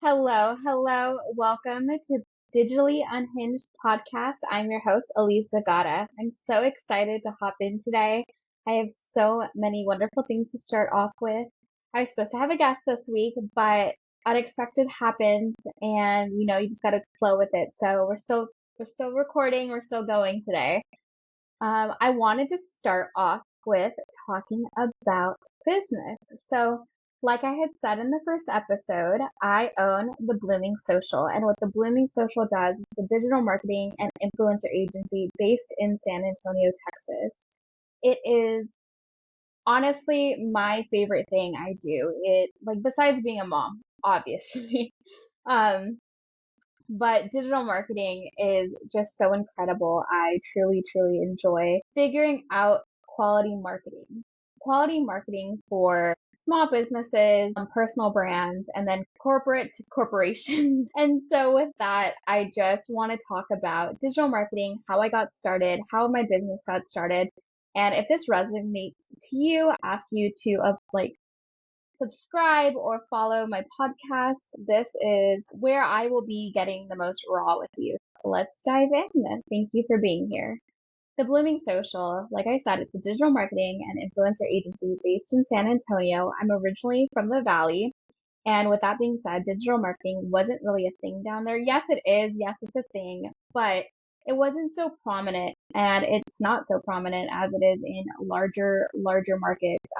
Hello, hello. Welcome to Digitally Unhinged podcast. I'm your host, Alyse Zagada. I'm so excited to hop in today. I have so many wonderful things to start off with. I was supposed to have a guest this week, but unexpected happened and you just gotta flow with it. So we're still recording, we're still going today. I wanted to start off with talking about business. So, like I had said in the first episode, I own the Blooming Social. And what the Blooming Social does is a digital marketing and influencer agency based in San Antonio, Texas. It is honestly my favorite thing I do. It, like, besides being a mom, obviously. Um, but digital marketing is just so incredible. I truly, truly enjoy figuring out quality marketing. Quality marketing for small businesses, personal brands, and then corporate to corporations. And so with that, I just want to talk about digital marketing, how I got started, how my business got started. And if this resonates to you, I ask you to subscribe or follow my podcast. This is where I will be getting the most raw with you. Let's dive in. Thank you for being here. The Blooming Social, like I said, it's a digital marketing and influencer agency based in San Antonio. I'm originally from the Valley. And with that being said, digital marketing wasn't really a thing down there. Yes, it is. Yes, it's a thing, but it wasn't so prominent and it's not so prominent as it is in larger markets.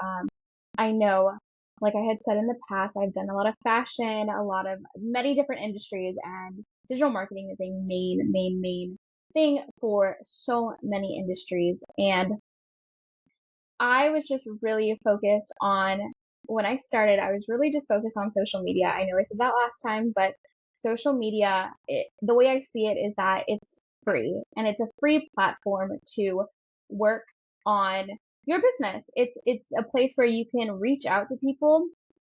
I know, like I had said in the past, I've done a lot of fashion, a lot of many different industries, and digital marketing is a main thing for so many industries. And I was just really focused on when I started, I was really just focused on social media. I know I said that last time, but social media, the way I see it is that it's free and it's a free platform to work on your business. It's a place where you can reach out to people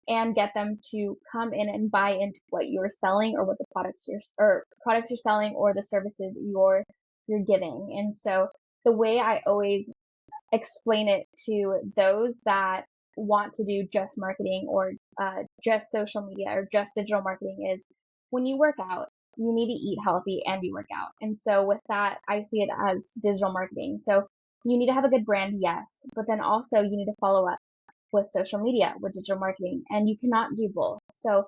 and get them to come in and buy into what you're selling or what the products you're selling or the services you're giving. And so the way I always explain it to those that want to do just marketing or just social media or just digital marketing is when you work out, you need to eat healthy and you work out. And so with that, I see it as digital marketing. So you need to have a good brand, yes, but then also you need to follow up with social media, with digital marketing, and you cannot do both. So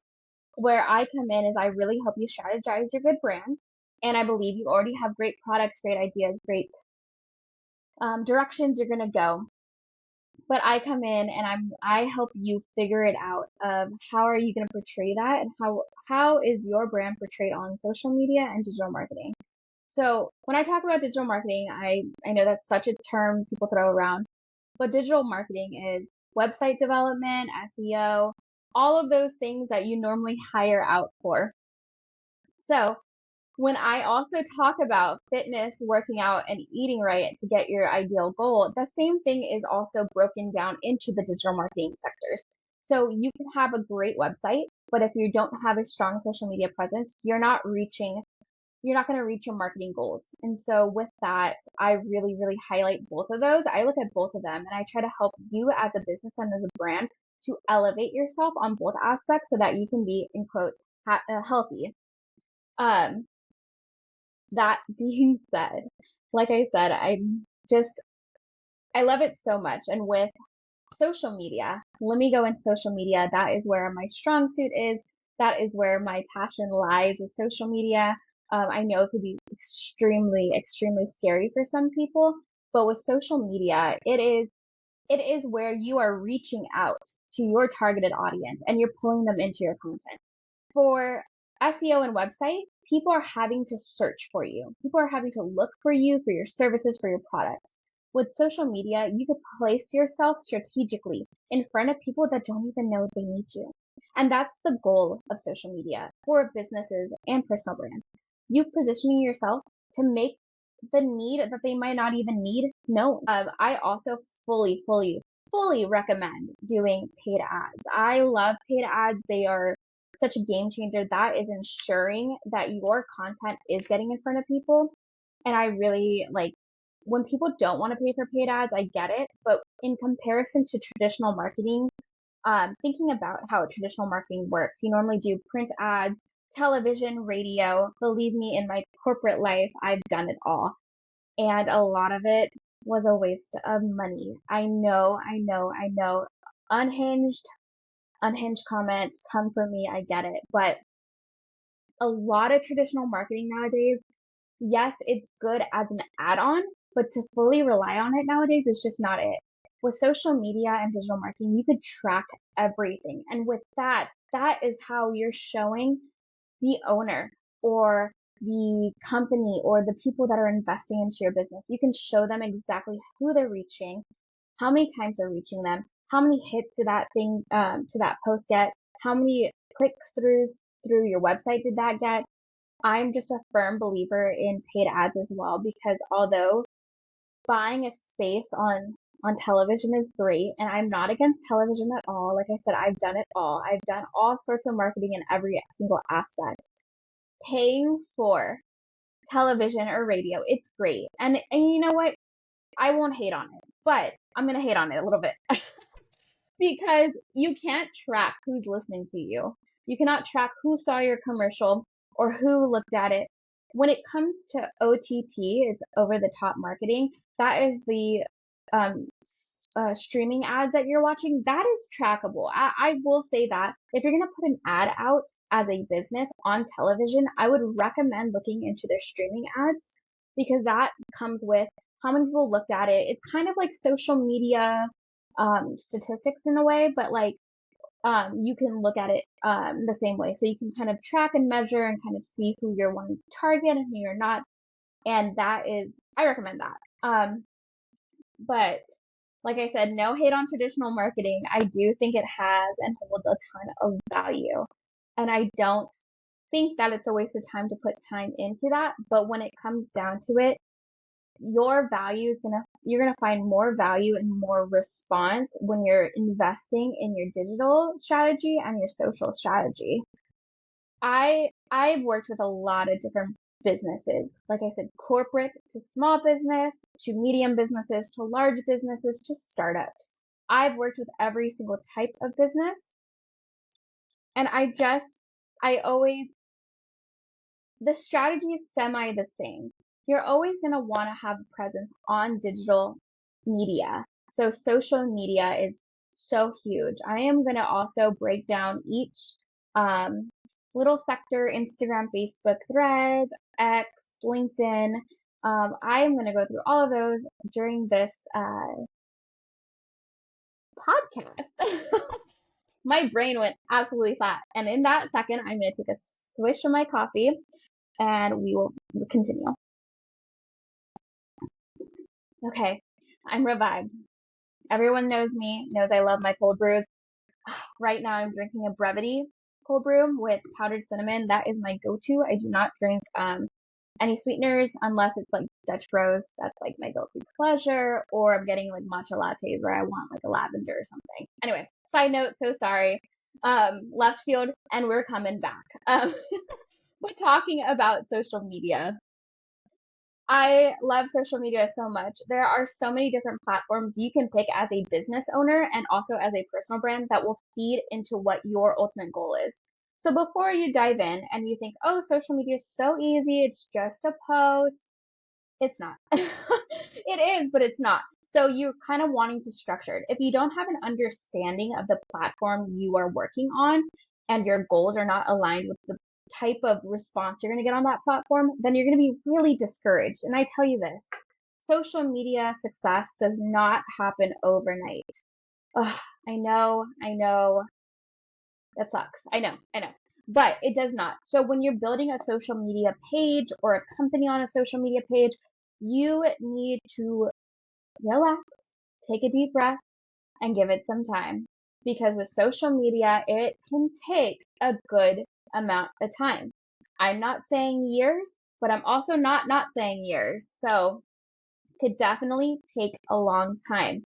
where I come in is I really help you strategize your good brand. And I believe you already have great products, great ideas, great directions you're going to go, but I come in and I help you figure it out of how are you going to portray that and how is your brand portrayed on social media and digital marketing. So when I talk about digital marketing, I know that's such a term people throw around, but digital marketing is website development, SEO, all of those things that you normally hire out for. So when I also talk about fitness, working out, and eating right to get your ideal goal, the same thing is also broken down into the digital marketing sectors. So you can have a great website, but if you don't have a strong social media presence, you're not going to reach your marketing goals. And so with that, I really, really highlight both of those. I look at both of them and I try to help you as a business and as a brand to elevate yourself on both aspects so that you can be, in quote, healthy. Um, that being said, like I said, just, I love it so much. And with social media, let me go into social media. That is where my strong suit is. That is where my passion lies is social media. I know it could be extremely scary for some people, but with social media, it is where you are reaching out to your targeted audience and you're pulling them into your content. For SEO and website, people are having to search for you. People are having to look for you, for your services, for your products. With social media, you could place yourself strategically in front of people that don't even know they need you. And that's the goal of social media for businesses and personal brands. You positioning yourself to make the need that they might not even need known. I also fully recommend doing paid ads. I love paid ads. They are such a game changer. That is ensuring that your content is getting in front of people. And I really like when people don't want to pay for paid ads, I get it. But in comparison to traditional marketing, thinking about how traditional marketing works, you normally do print ads, television, radio. Believe me, in my corporate life, I've done it all. And a lot of it was a waste of money. I know. Unhinged, unhinged comments come for me. I get it. But a lot of traditional marketing nowadays, yes, it's good as an add-on, but to fully rely on it nowadays is just not it. With social media and digital marketing, you could track everything. And with that, that is how you're showing the owner or the company or the people that are investing into your business. You can show them exactly who they're reaching, how many times they're reaching them, how many hits did that thing, to that post get, how many clicks throughs through your website did that get. I'm just a firm believer in paid ads as well, because although buying a space on television is great, and I'm not against television at all. Like I said, I've done it all. I've done all sorts of marketing in every single aspect. Paying for television or radio, it's great. And you know what? I won't hate on it, but I'm gonna hate on it a little bit because you can't track who's listening to you. You cannot track who saw your commercial or who looked at it. When it comes to OTT, it's over the top marketing. That is the streaming ads that you're watching. That is trackable. I will say that if you're going to put an ad out as a business on television, I would recommend looking into their streaming ads, because that comes with how many people looked at it. It's kind of like social media statistics in a way, but like you can look at it the same way. So you can kind of track and measure and kind of see who you're wanting to target and who you're not. And that is, I recommend that. But like I said, no hate on traditional marketing. I do think it has and holds a ton of value. And I don't think that it's a waste of time to put time into that. But when it comes down to it, you're gonna find more value and more response when you're investing in your digital strategy and your social strategy. I've worked with a lot of different businesses. Like I said, corporate to small business, to medium businesses, to large businesses, to startups. I've worked with every single type of business, and I always the strategy is semi the same. You're always going to want to have a presence on digital media. So social media is so huge. I am going to also break down each little sector: Instagram, Facebook, Threads, X, LinkedIn. I am going to go through all of those during this podcast. My brain went absolutely flat. And in that second, I'm going to take a swish of my coffee and we will continue. Okay, I'm revived. Everyone knows me, knows I love my cold brews. Right now I'm drinking a Brevity cold brew with powdered cinnamon. That is my go-to. I do not drink any sweeteners unless it's like Dutch Bros. That's like my guilty pleasure. Or I'm getting like matcha lattes where I want like a lavender or something. Anyway, side note, so sorry. Left field, and we're coming back. But talking about social media, I love social media so much. There are so many different platforms you can pick as a business owner and also as a personal brand that will feed into what your ultimate goal is. So before you dive in and you think, oh, social media is so easy, it's just a post, it's not. It is, but it's not. So you're kind of wanting to structure it. If you don't have an understanding of the platform you are working on and your goals are not aligned with the type of response you're going to get on that platform, then you're going to be really discouraged. And I tell you this, social media success does not happen overnight. Ugh, I know, that sucks. I know. But it does not. So when you're building a social media page or a company on a social media page, you need to relax, take a deep breath, and give it some time. Because with social media, it can take a good amount of time. I'm not saying years, but I'm also not saying years. So it could definitely take a long time.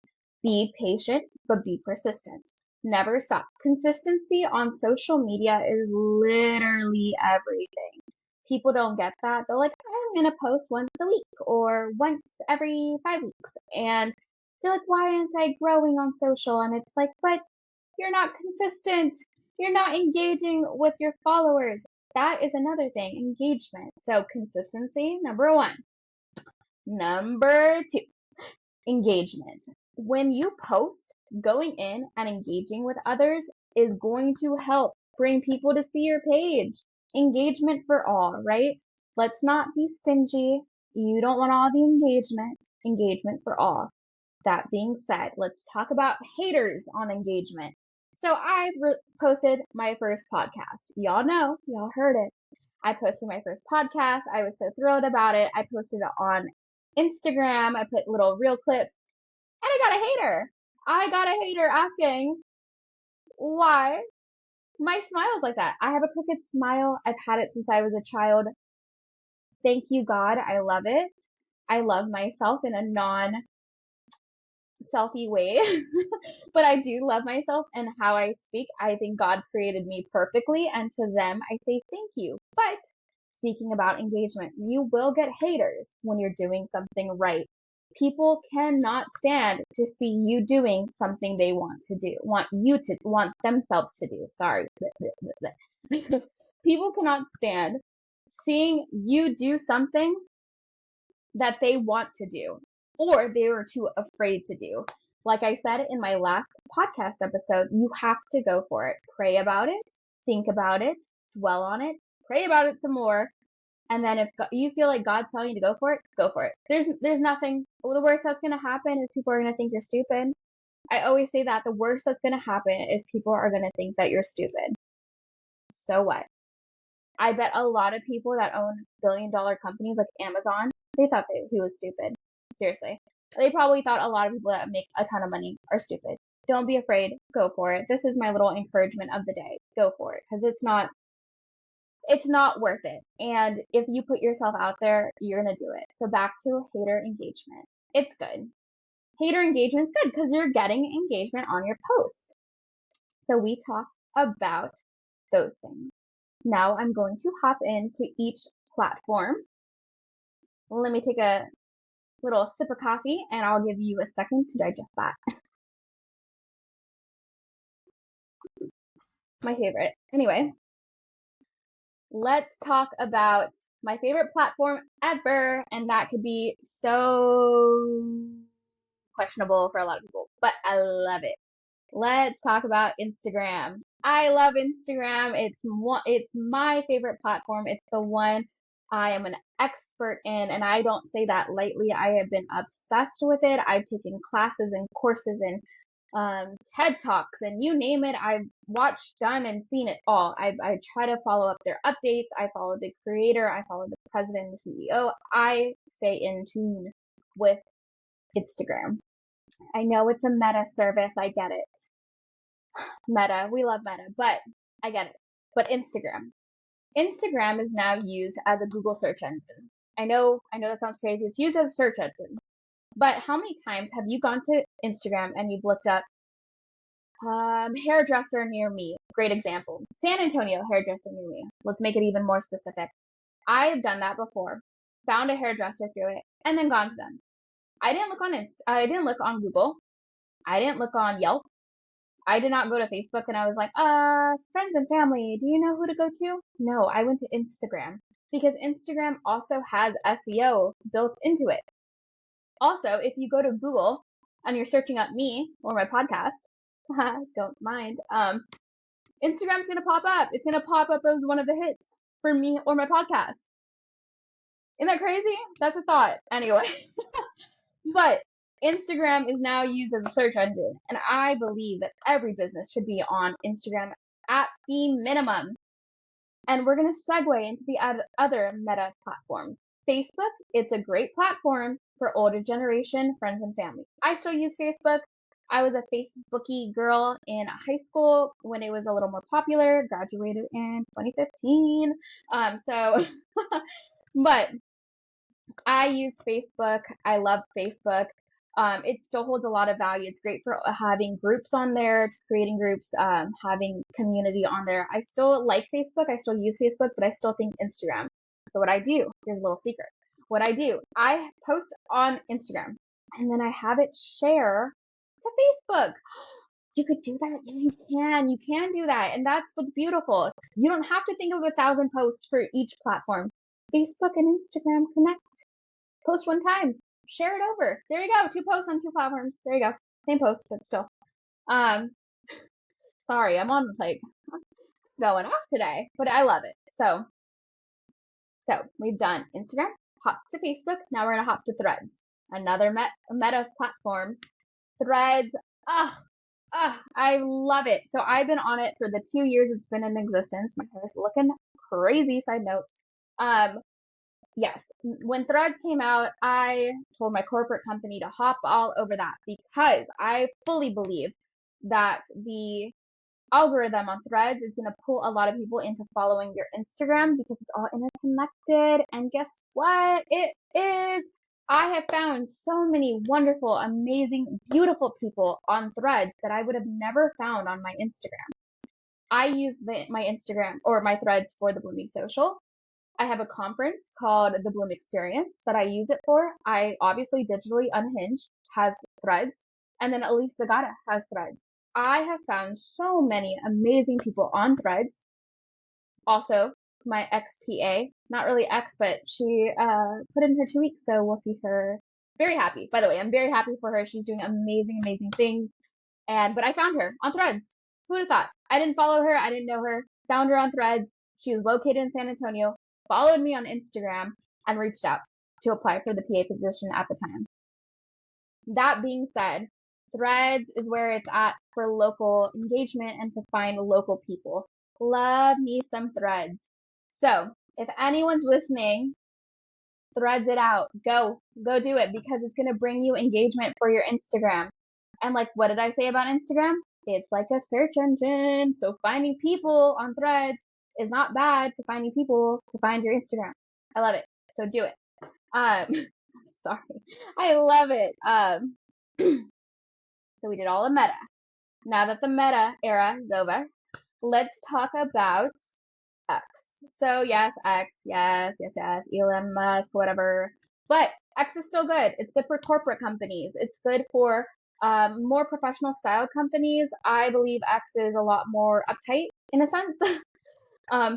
Be patient, but be persistent. Never stop. Consistency on social media is literally everything. People don't get that. They're like, I'm going to post once a week or once every 5 weeks. And they're like, why aren't I growing on social? And it's like, but You're not consistent. You're not engaging with your followers. That is another thing, engagement. So consistency, number one. Number two, engagement. When you post, going in and engaging with others is going to help bring people to see your page. Engagement for all, right? Let's not be stingy. You don't want all the engagement. Engagement for all. That being said, let's talk about haters on engagement. So I've posted my first podcast. Y'all know, y'all heard it. I posted my first podcast. I was so thrilled about it. I posted it on Instagram. I put little reel clips and I got a hater. I got a hater asking why my smile is like that. I have a crooked smile. I've had it since I was a child. Thank you, God. I love it. I love myself in a non selfie way, but I do love myself and how I speak. I think God created me perfectly, and to them, I say thank you. But speaking about engagement, you will get haters when you're doing something right. People cannot stand to see you doing something they want to do, want themselves to do. Sorry. People cannot stand seeing you do something that they want to do or they were too afraid to do. Like I said in my last podcast episode, you have to go for it. Pray about it, think about it, dwell on it, pray about it some more. And then if you feel like God's telling you to go for it, go for it. There's nothing. Well, the worst that's going to happen is people are going to think you're stupid. I always say that the worst that's going to happen is people are going to think that you're stupid. So what? I bet a lot of people that own billion-dollar companies like Amazon, they thought he was stupid. Seriously. They probably thought a lot of people that make a ton of money are stupid. Don't be afraid. Go for it. This is my little encouragement of the day. Go for it. Because it's not worth it. And if you put yourself out there, you're going to do it. So back to hater engagement. It's good. Hater engagement's good because you're getting engagement on your post. So we talked about those things. Now I'm going to hop into each platform. Let me take a little sip of coffee and I'll give you a second to digest that. My favorite. Anyway, let's talk about my favorite platform ever, and that could be so questionable for a lot of people, but I love it. Let's talk about Instagram. I love Instagram. It's my favorite platform. It's the one I am an expert in, and I don't say that lightly. I have been obsessed with it. I've taken classes and courses and TED Talks and you name it. I've watched, done, and seen it all. I try to follow up their updates. I follow the creator. I follow the president and the CEO. I stay in tune with Instagram. I know it's a meta service. I get it. Meta. We love Meta, but I get it. But Instagram. Instagram is now used as a Google search engine. I know that sounds crazy. It's used as a search engine. But how many times have you gone to Instagram and you've looked up hairdresser near me? Great example. San Antonio hairdresser near me. Let's make it even more specific. I've done that before. Found a hairdresser through it and then gone to them. I didn't look on Google. I didn't look on Yelp. I did not go to Facebook and I was like, friends and family, do you know who to go to? No, I went to Instagram because Instagram also has SEO built into it. Also, if you go to Google and you're searching up me or my podcast, don't mind, Instagram's going to pop up. It's going to pop up as one of the hits for me or my podcast. Isn't that crazy? That's a thought. Anyway, but Instagram is now used as a search engine, and I believe that every business should be on Instagram at the minimum. And we're going to segue into the other meta platforms. Facebook, it's a great platform for older generation, friends, and family. I still use Facebook. I was a Facebooky girl in high school when it was a little more popular, graduated in 2015. But I use Facebook. I love Facebook. It still holds a lot of value. It's great for having groups on there, creating groups, having community on there. I still like Facebook. I still use Facebook, but I still think Instagram. So what I do, here's a little secret. What I do, I post on Instagram and then I have it share to Facebook. You could do that. Yeah, you can do that. And that's what's beautiful. You don't have to think of 1,000 posts for each platform. Facebook and Instagram connect. Post one time, share it over. There you go. 2 posts on 2 platforms. There you go. Same post, but still. Um, sorry, I'm on like going off today, but I love it. So we've done Instagram, hop to Facebook. Now we're gonna hop to Threads, another meta platform. Threads, ah, I love it. So I've been on it for the 2 years it's been in existence. My hair is looking crazy. Side note. Um, yes, when Threads came out, I told my corporate company to hop all over that because I fully believe that the algorithm on Threads is going to pull a lot of people into following your Instagram because it's all interconnected. And guess what? It is. I have found so many wonderful, amazing, beautiful people on Threads that I would have never found on my Instagram. I use my Instagram or my Threads for the Blooming Social. I have a conference called the Bloom Experience that I use it for. I obviously digitally Unhinged has Threads, and then Alyse Zagada has Threads. I have found so many amazing people on Threads. Also, my XPA, not really X, but she put in her 2 weeks, so we'll see her. Very happy. By the way, I'm very happy for her. She's doing amazing, amazing things. But I found her on Threads. Who would have thought? I didn't follow her. I didn't know her. Found her on Threads. She was located in San Antonio. Followed me on Instagram and reached out to apply for the PA position at the time. That being said, Threads is where it's at for local engagement and to find local people. Love me some Threads. So if anyone's listening, Threads it out. Go do it because it's going to bring you engagement for your Instagram. And like, what did I say about Instagram? It's like a search engine. So finding people on Threads is not bad to finding people to find your Instagram. I love it. So do it. Sorry. I love it. So we did all the meta. Now that the meta era is over, let's talk about X. So yes, X, yes, Elon Musk, whatever. But X is still good. It's good for corporate companies. It's good for more professional style companies. I believe X is a lot more uptight in a sense.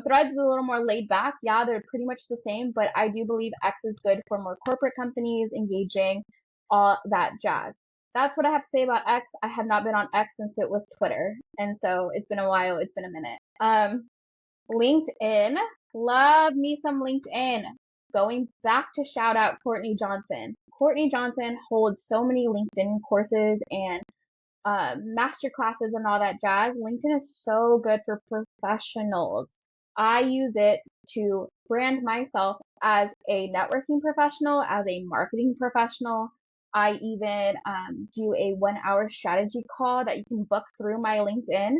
Threads is a little more laid back. Yeah, they're pretty much the same, but I do believe X is good for more corporate companies, engaging, all that jazz. That's what I have to say about X. I have not been on X since it was Twitter, and so it's been a while. It's been a minute. LinkedIn. Love me some LinkedIn. Going back to shout out Courtney Johnson. Courtney Johnson holds so many LinkedIn courses and master classes and all that jazz. LinkedIn is so good for professionals. I use it to brand myself as a networking professional, as a marketing professional. I even do a 1 hour strategy call that you can book through my LinkedIn.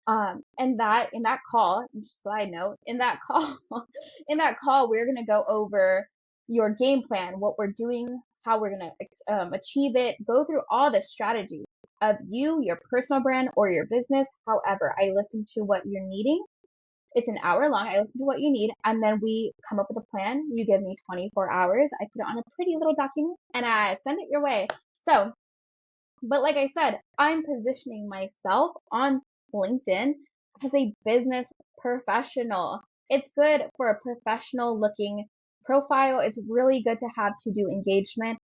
And that in that call, just side note, in that call, we're gonna go over your game plan, what we're doing, how we're gonna achieve it, go through all the strategies of you, your personal brand, or your business. However, I listen to what you're needing. It's an hour long. I listen to what you need, and then we come up with a plan. You give me 24 hours. I put it on a pretty little document, and I send it your way. So, but like I said, I'm positioning myself on LinkedIn as a business professional. It's good for a professional looking profile. It's really good to have to do engagement.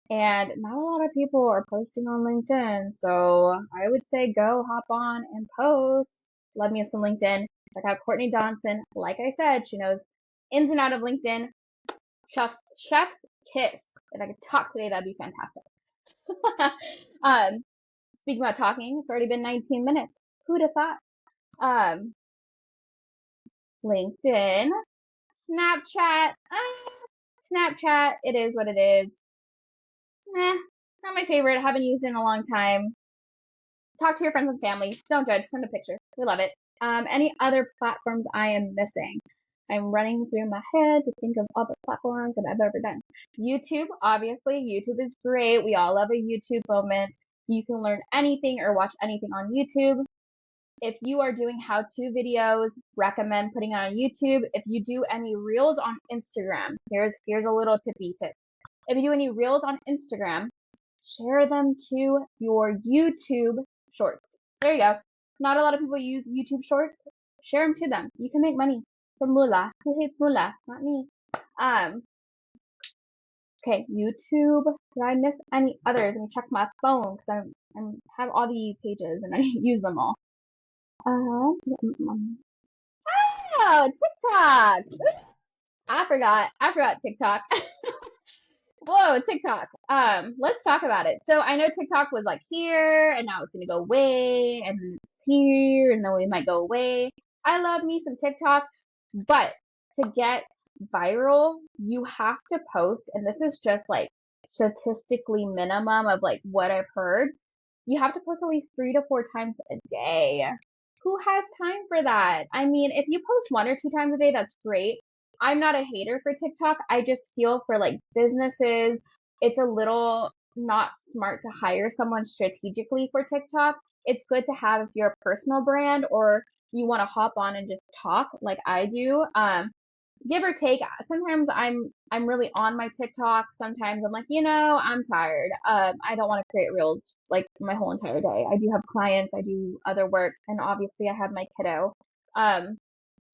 And not a lot of people are posting on LinkedIn. So I would say go hop on and post. Love me some LinkedIn. Check out Courtney Johnson. Like I said, she knows ins and out of LinkedIn. Chef's kiss. If I could talk today, that'd be fantastic. Speaking about talking, it's already been 19 minutes. Who'd have thought? Um, LinkedIn, Snapchat. Snapchat, it is what it is. Not my favorite. Haven't used it in a long time. Talk to your friends and family. Don't judge. Send a picture. We love it. Any other platforms I am missing? I'm running through my head to think of all the platforms that I've ever done. YouTube, obviously. YouTube is great. We all love a YouTube moment. You can learn anything or watch anything on YouTube. If you are doing how-to videos, recommend putting it on YouTube. If you do any reels on Instagram, here's a little tippy tip. If you do any reels on Instagram, share them to your YouTube shorts. There you go. Not a lot of people use YouTube Shorts. Share them to them. You can make money. The moolah. Who hates moolah? Not me. Um, okay, YouTube. Did I miss any others? Let me check my phone because I'm have all the pages and I use them all. Oh, TikTok. I forgot TikTok. Whoa, TikTok. Let's talk about it. So I know TikTok was like here and now it's gonna go away and then it's here and then we might go away. I love me some TikTok, but to get viral, you have to post, and this is just like statistically minimum of like what I've heard. You have to post at least 3 to 4 times a day. Who has time for that? I mean, if you post 1 or 2 times a day, that's great. I'm not a hater for TikTok. I just feel for like businesses, it's a little not smart to hire someone strategically for TikTok. It's good to have if you're a personal brand or you want to hop on and just talk like I do. Give or take. Sometimes I'm really on my TikTok. Sometimes I'm like, I'm tired. I don't want to create reels like my whole entire day. I do have clients, I do other work, and obviously I have my kiddo. Um,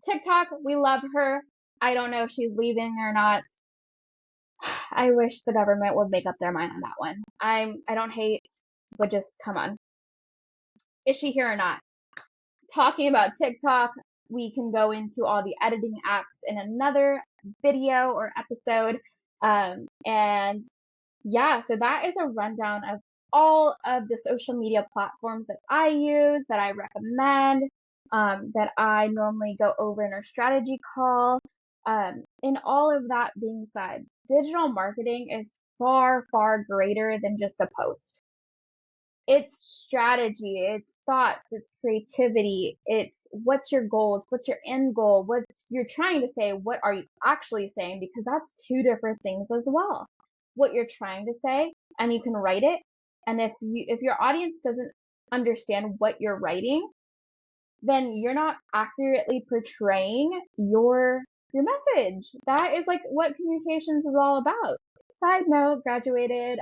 TikTok, we love her. I don't know if she's leaving or not. I wish the government would make up their mind on that one. I don't hate, but just come on. Is she here or not? Talking about TikTok, we can go into all the editing apps in another video or episode. And yeah, so that is a rundown of all of the social media platforms that I use, that I recommend, that I normally go over in our strategy call. In all of that being said, digital marketing is far, far greater than just a post. It's strategy, it's thoughts, it's creativity, it's what's your goals, what's your end goal, what you're trying to say, what are you actually saying, because that's two different things as well. What you're trying to say, and you can write it, and if your audience doesn't understand what you're writing, then you're not accurately portraying your message. That is like what communications is all about. Side note, graduated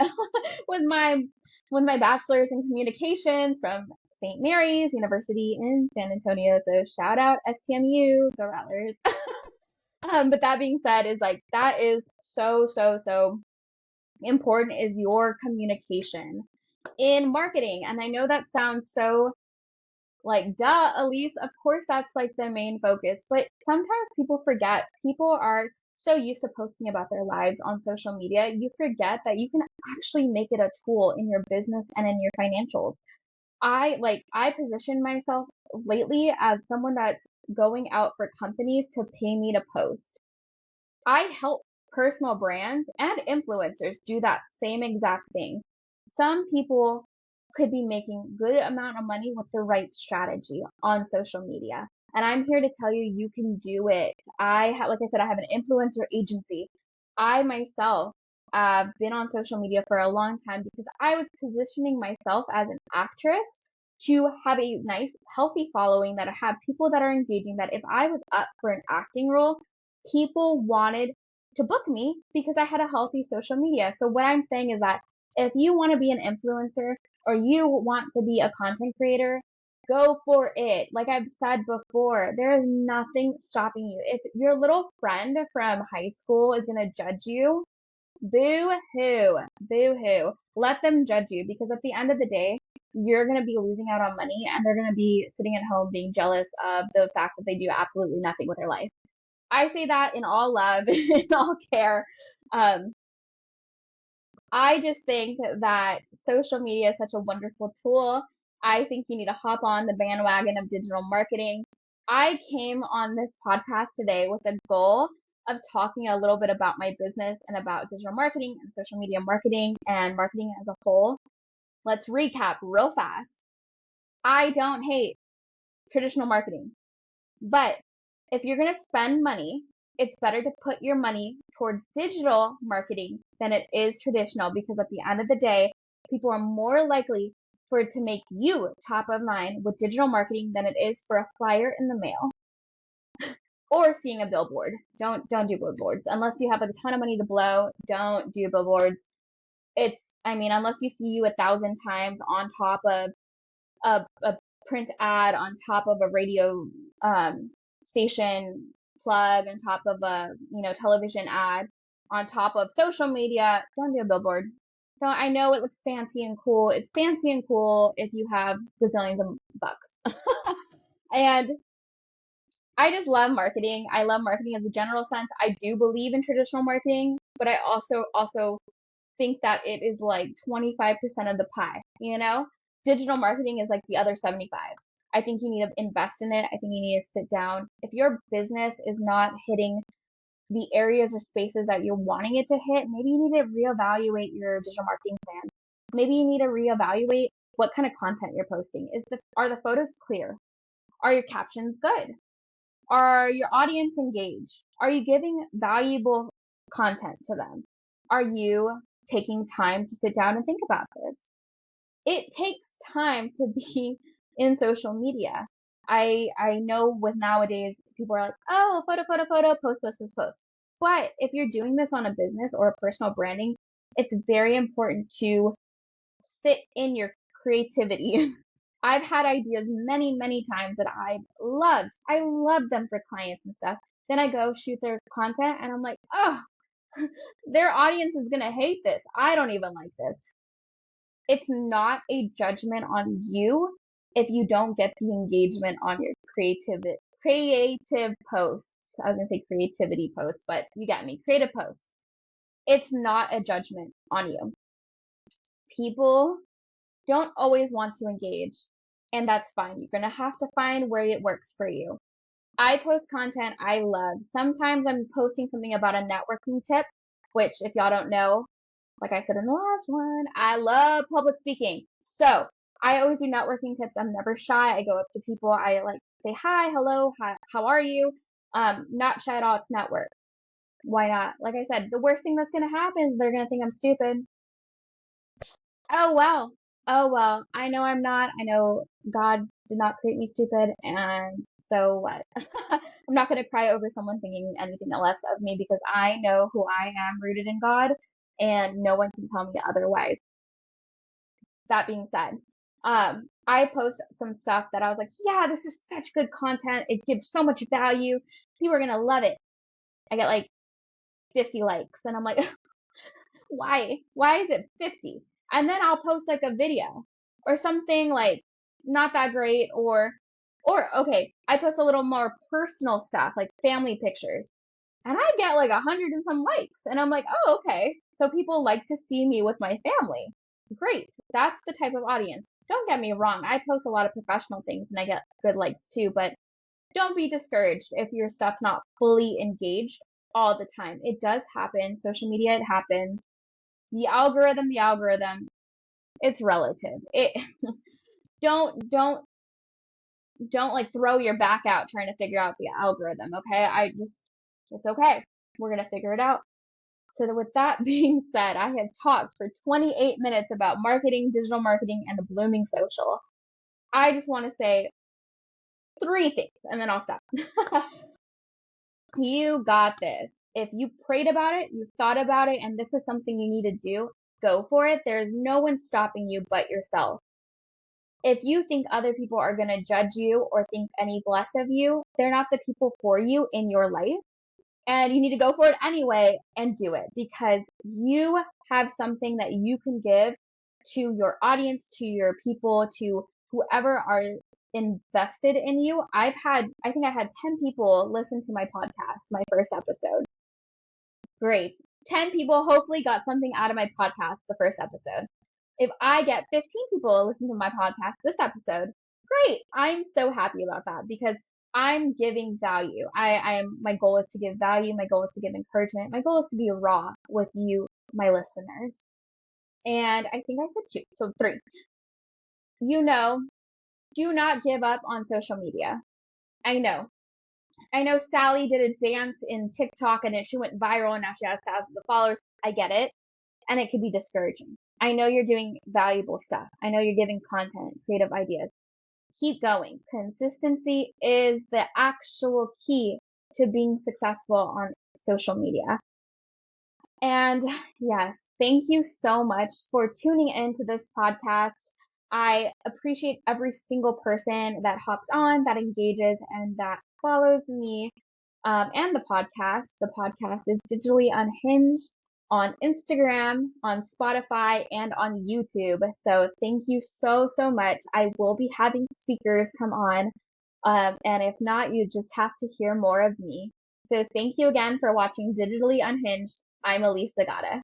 with my bachelor's in communications from St. Mary's University in San Antonio. So shout out STMU, go Rattlers. But that being said, is like that is so so so important is your communication in marketing. And I know that sounds so like, duh, Alyse, of course that's like the main focus. But sometimes people forget. People are so used to posting about their lives on social media, you forget that you can actually make it a tool in your business and in your financials. I position myself lately as someone that's going out for companies to pay me to post. I help personal brands and influencers do that same exact thing. Some people could be making good amount of money with the right strategy on social media. And I'm here to tell you, you can do it. Like I said, I have an influencer agency. I myself have been on social media for a long time because I was positioning myself as an actress to have a nice, healthy following, that I have people that are engaging, that if I was up for an acting role, people wanted to book me because I had a healthy social media. So what I'm saying is that if you want to be an influencer or you want to be a content creator, go for it. Like I've said before, there is nothing stopping you. If your little friend from high school is going to judge you, boo hoo, boo hoo. Let them judge you, because at the end of the day, you're going to be losing out on money and they're going to be sitting at home being jealous of the fact that they do absolutely nothing with their life. I say that in all love, in all care. Um, I just think that social media is such a wonderful tool. I think you need to hop on the bandwagon of digital marketing. I came on this podcast today with a goal of talking a little bit about my business and about digital marketing and social media marketing and marketing as a whole. Let's recap real fast. I don't hate traditional marketing, but if you're going to spend money, it's better to put your money towards digital marketing than it is traditional, because at the end of the day, people are more likely for it to make you top of mind with digital marketing than it is for a flyer in the mail or seeing a billboard. Don't do billboards unless you have a ton of money to blow. Don't do billboards. I mean, unless you see you 1,000 times on top of a print ad on top of a radio station plug, on top of a television ad, on top of social media. Don't do a billboard. Don't. I know it looks fancy and cool. It's fancy and cool if you have gazillions of bucks. And I just love marketing. I love marketing as a general sense. I do believe in traditional marketing, but I also think that it is like 25% of the pie, Digital marketing is like the other 75. I think you need to invest in it. I think you need to sit down. If your business is not hitting the areas or spaces that you're wanting it to hit, maybe you need to reevaluate your digital marketing plan. Maybe you need to reevaluate what kind of content you're posting. Are the photos clear? Are your captions good? Are your audience engaged? Are you giving valuable content to them? Are you taking time to sit down and think about this? It takes time to be in social media. I know with nowadays people are like, oh, photo, photo, photo, post, post, post, post. But if you're doing this on a business or a personal branding, it's very important to sit in your creativity. I've had ideas many, many times that I've loved. I love them for clients and stuff. Then I go shoot their content and I'm like, oh, their audience is going to hate this. I don't even like this. It's not a judgment on you if you don't get the engagement on your creative posts. I was going to say creativity posts, but you get me. Creative posts. It's not a judgment on you. People don't always want to engage, and that's fine. You're going to have to find where it works for you. I post content I love. Sometimes I'm posting something about a networking tip, which if y'all don't know, like I said in the last one, I love public speaking. So I always do networking tips. I'm never shy. I go up to people. I like say hi, hello, hi, how are you? Not shy at all to network. Why not? Like I said, the worst thing that's going to happen is they're going to think I'm stupid. Oh, well. Oh, well. I know I'm not. I know God did not create me stupid. And so what? I'm not going to cry over someone thinking anything less of me because I know who I am rooted in God and no one can tell me otherwise. That being said, I post some stuff that I was like, yeah, this is such good content. It gives so much value. People are going to love it. I get like 50 likes and I'm like, why? Why is it 50? And then I'll post like a video or something like not that great or okay, I post a little more personal stuff like family pictures and I get like 100 and some likes and I'm like, oh, okay. So people like to see me with my family. Great. That's the type of audience. Don't get me wrong. I post a lot of professional things and I get good likes too, but don't be discouraged if your stuff's not fully engaged all the time. It does happen. Social media, it happens. The algorithm, it's relative. It don't like throw your back out trying to figure out the algorithm, okay? It's okay. We're gonna figure it out. So with that being said, I have talked for 28 minutes about marketing, digital marketing, and the blooming social. I just want to say 3 things and then I'll stop. You got this. If you prayed about it, you thought about it, and this is something you need to do, go for it. There's no one stopping you but yourself. If you think other people are going to judge you or think any less of you, they're not the people for you in your life. And you need to go for it anyway and do it because you have something that you can give to your audience, to your people, to whoever are invested in you. I think I had 10 people listen to my podcast, my first episode. Great. 10 people hopefully got something out of my podcast, the first episode. If I get 15 people listen to my podcast this episode, great. I'm so happy about that because I'm giving value. My goal is to give value. My goal is to give encouragement. My goal is to be raw with you, my listeners. And I think I said 2, so 3. Do not give up on social media. I know Sally did a dance in TikTok and she went viral and now she has thousands of followers. I get it. And it could be discouraging. I know you're doing valuable stuff. I know you're giving content, creative ideas. Keep going. Consistency is the actual key to being successful on social media. And yes, thank you so much for tuning into this podcast. I appreciate every single person that hops on, that engages, and that follows me and the podcast. The podcast is Digitally Unhinged on Instagram, on Spotify, and on YouTube. So thank you so, so much. I will be having speakers come on. And if not, you just have to hear more of me. So thank you again for watching Digitally Unhinged. I'm Alyse Zagada.